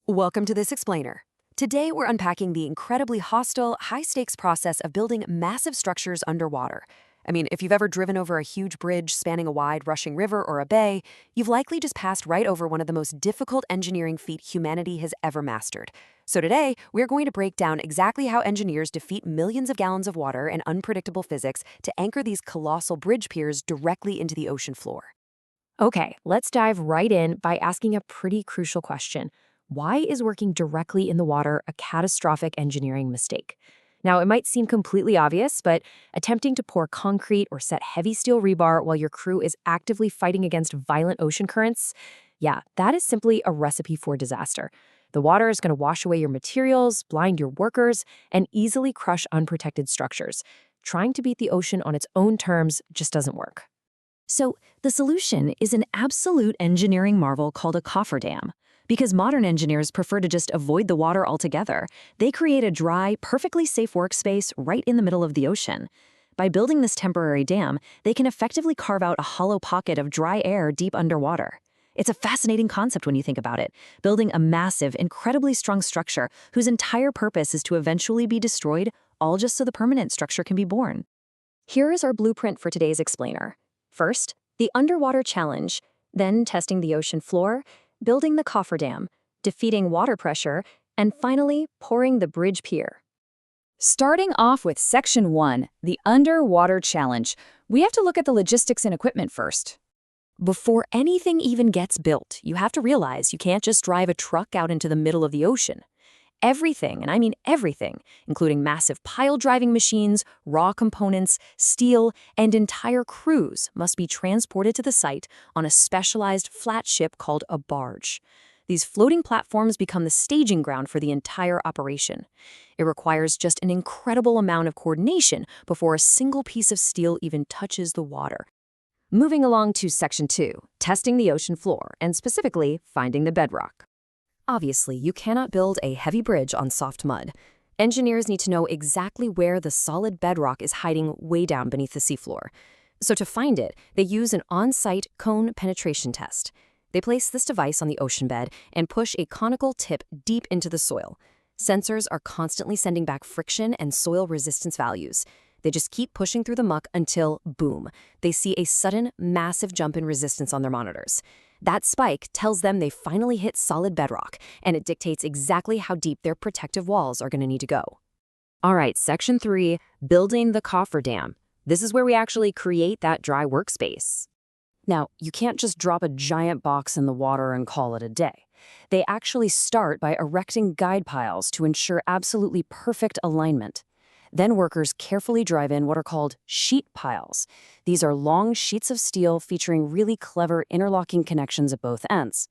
Welcome to This Explainer. Today we're unpacking the incredibly hostile, high-stakes process of building massive structures underwater. I mean, if you've ever driven over a huge bridge spanning a wide, rushing river or a bay, you've likely just passed right over one of the most difficult engineering feat humanity has ever mastered. So today, we're going to break down exactly how engineers defeat millions of gallons of water and unpredictable physics to anchor these colossal bridge piers directly into the ocean floor. Okay, let's dive right in by asking a pretty crucial question. Why is working directly in the water a catastrophic engineering mistake? Now, it might seem completely obvious, but attempting to pour concrete or set heavy steel rebar while your crew is actively fighting against violent ocean currents, yeah, that is simply a recipe for disaster. The water is going to wash away your materials, blind your workers, and easily crush unprotected structures. Trying to beat the ocean on its own terms just doesn't work. So, the solution is an absolute engineering marvel called a cofferdam. Because modern engineers prefer to just avoid the water altogether, they create a dry, perfectly safe workspace right in the middle of the ocean. By building this temporary dam, they can effectively carve out a hollow pocket of dry air deep underwater. It's a fascinating concept when you think about it, building a massive, incredibly strong structure whose entire purpose is to eventually be destroyed, all just so the permanent structure can be born. Here is our blueprint for today's explainer. First, the underwater challenge, then testing the ocean floor, building the cofferdam, defeating water pressure, and finally, pouring the bridge pier. Starting off with Section 1, the Underwater Challenge, we have to look at the logistics and equipment first. Before anything even gets built, you have to realize you can't just drive a truck out into the middle of the ocean. Everything, and I mean everything, including massive pile-driving machines, raw components, steel, and entire crews must be transported to the site on a specialized flat ship called a barge. These floating platforms become the staging ground for the entire operation. It requires just an incredible amount of coordination before a single piece of steel even touches the water. Moving along to Section 2, testing the ocean floor, and specifically finding the bedrock. Obviously, you cannot build a heavy bridge on soft mud. Engineers need to know exactly where the solid bedrock is hiding way down beneath the seafloor. So to find it, they use an on-site cone penetration test. They place this device on the ocean bed and push a conical tip deep into the soil. Sensors are constantly sending back friction and soil resistance values. They just keep pushing through the muck until, boom, they see a sudden, massive jump in resistance on their monitors. That spike tells them they finally hit solid bedrock, and it dictates exactly how deep their protective walls are going to need to go. All right, Section 3, building the cofferdam. This is where we actually create that dry workspace. Now, you can't just drop a giant box in the water and call it a day. They actually start by erecting guide piles to ensure absolutely perfect alignment. Then workers carefully drive in what are called sheet piles. These are long sheets of steel featuring really clever interlocking connections at both ends.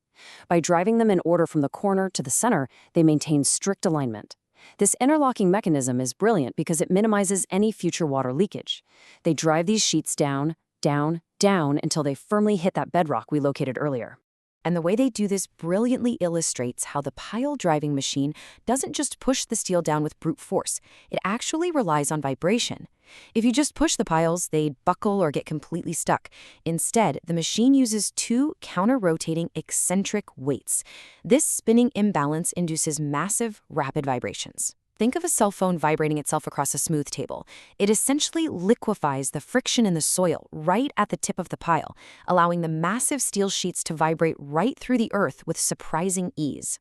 By driving them in order from the corner to the center, they maintain strict alignment. This interlocking mechanism is brilliant because it minimizes any future water leakage. They drive these sheets down, down, down until they firmly hit that bedrock we located earlier. And the way they do this brilliantly illustrates how the pile-driving machine doesn't just push the steel down with brute force. It actually relies on vibration. If you just push the piles, they'd buckle or get completely stuck. Instead, the machine uses two counter-rotating eccentric weights. This spinning imbalance induces massive, rapid vibrations. Think of a cell phone vibrating itself across a smooth table. It essentially liquefies the friction in the soil right at the tip of the pile, allowing the massive steel sheets to vibrate right through the earth with surprising ease.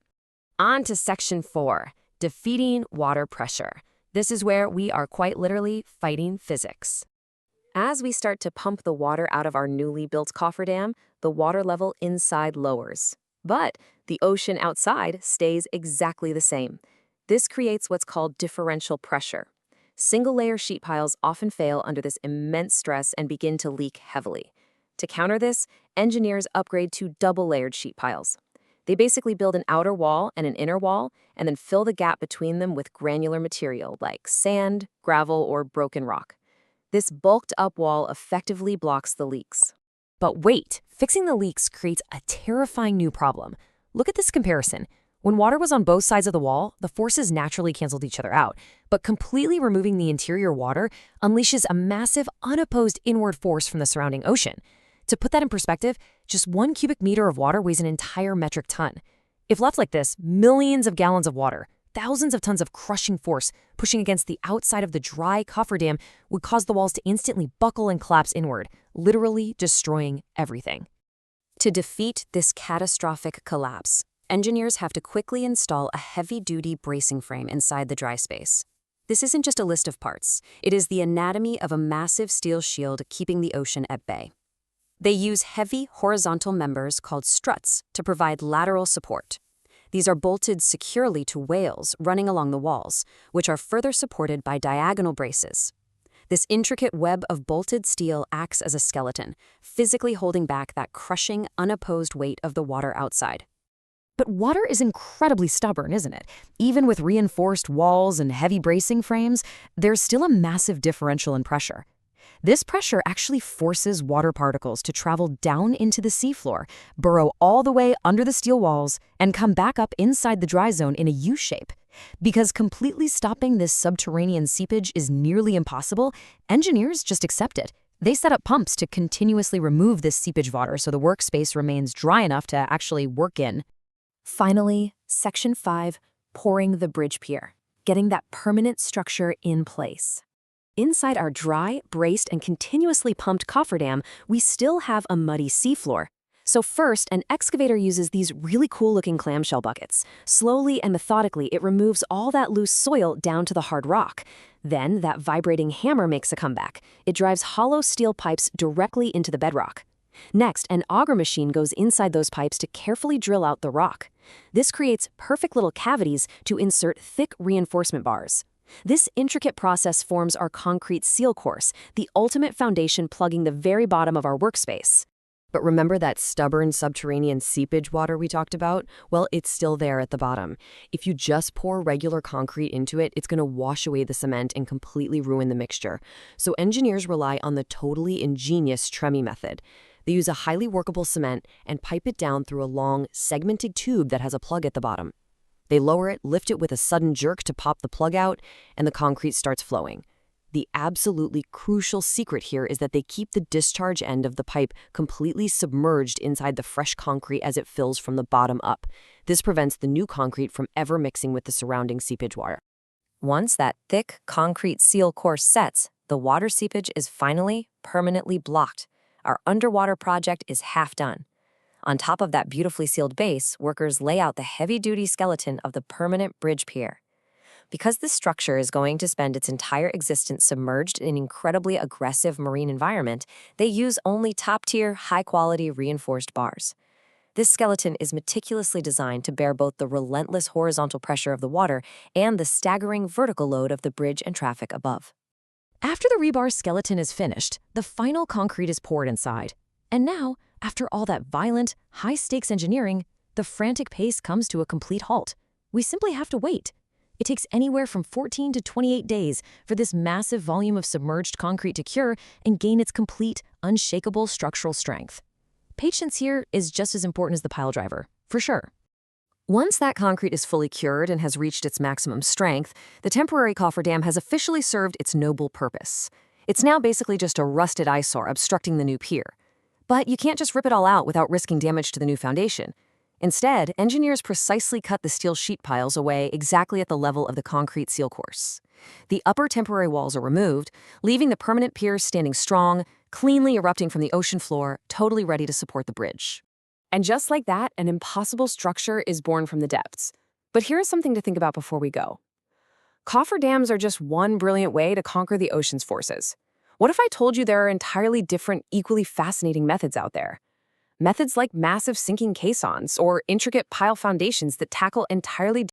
On to Section 4, defeating water pressure. This is where we are quite literally fighting physics. As we start to pump the water out of our newly built cofferdam, the water level inside lowers. But the ocean outside stays exactly the same. This creates what's called differential pressure. Single-layer sheet piles often fail under this immense stress and begin to leak heavily. To counter this, engineers upgrade to double-layered sheet piles. They basically build an outer wall and an inner wall, and then fill the gap between them with granular material like sand, gravel, or broken rock. This bulked-up wall effectively blocks the leaks. But wait, fixing the leaks creates a terrifying new problem. Look at this comparison. When water was on both sides of the wall, the forces naturally canceled each other out, but completely removing the interior water unleashes a massive, unopposed inward force from the surrounding ocean. To put that in perspective, just 1 cubic meter of water weighs an entire metric ton. If left like this, millions of gallons of water, thousands of tons of crushing force pushing against the outside of the dry cofferdam would cause the walls to instantly buckle and collapse inward, literally destroying everything. To defeat this catastrophic collapse, engineers have to quickly install a heavy-duty bracing frame inside the dry space. This isn't just a list of parts. It is the anatomy of a massive steel shield keeping the ocean at bay. They use heavy horizontal members called struts to provide lateral support. These are bolted securely to wales running along the walls, which are further supported by diagonal braces. This intricate web of bolted steel acts as a skeleton, physically holding back that crushing, unopposed weight of the water outside. But water is incredibly stubborn, isn't it? Even with reinforced walls and heavy bracing frames, there's still a massive differential in pressure. This pressure actually forces water particles to travel down into the seafloor, burrow all the way under the steel walls, and come back up inside the dry zone in a U-shape. Because completely stopping this subterranean seepage is nearly impossible, engineers just accept it. They set up pumps to continuously remove this seepage water so the workspace remains dry enough to actually work in. Finally, Section 5, pouring the bridge pier, getting that permanent structure in place. Inside our dry, braced, and continuously pumped cofferdam, we still have a muddy seafloor. So first, an excavator uses these really cool-looking clamshell buckets. Slowly and methodically, it removes all that loose soil down to the hard rock. Then, that vibrating hammer makes a comeback. It drives hollow steel pipes directly into the bedrock. Next, an auger machine goes inside those pipes to carefully drill out the rock. This creates perfect little cavities to insert thick reinforcement bars. This intricate process forms our concrete seal course, the ultimate foundation plugging the very bottom of our workspace. But remember that stubborn subterranean seepage water we talked about? Well, it's still there at the bottom. If you just pour regular concrete into it, it's going to wash away the cement and completely ruin the mixture. So engineers rely on the totally ingenious Tremy method. They use a highly workable cement and pipe it down through a long, segmented tube that has a plug at the bottom. They lower it, lift it with a sudden jerk to pop the plug out, and the concrete starts flowing. The absolutely crucial secret here is that they keep the discharge end of the pipe completely submerged inside the fresh concrete as it fills from the bottom up. This prevents the new concrete from ever mixing with the surrounding seepage water. Once that thick concrete seal course sets, the water seepage is finally permanently blocked. Our underwater project is half done. On top of that beautifully sealed base, workers lay out the heavy-duty skeleton of the permanent bridge pier. Because this structure is going to spend its entire existence submerged in an incredibly aggressive marine environment, they use only top-tier, high-quality reinforced bars. This skeleton is meticulously designed to bear both the relentless horizontal pressure of the water and the staggering vertical load of the bridge and traffic above. After the rebar skeleton is finished, the final concrete is poured inside. And now, after all that violent, high-stakes engineering, the frantic pace comes to a complete halt. We simply have to wait. It takes anywhere from 14 to 28 days for this massive volume of submerged concrete to cure and gain its complete, unshakable structural strength. Patience here is just as important as the pile driver, for sure. Once that concrete is fully cured and has reached its maximum strength, the temporary cofferdam has officially served its noble purpose. It's now basically just a rusted eyesore obstructing the new pier. But you can't just rip it all out without risking damage to the new foundation. Instead, engineers precisely cut the steel sheet piles away exactly at the level of the concrete seal course. The upper temporary walls are removed, leaving the permanent pier standing strong, cleanly erupting from the ocean floor, totally ready to support the bridge. And just like that, an impossible structure is born from the depths. But here's something to think about before we go. Cofferdams are just one brilliant way to conquer the ocean's forces. What if I told you there are entirely different, equally fascinating methods out there? Methods like massive sinking caissons or intricate pile foundations that tackle entirely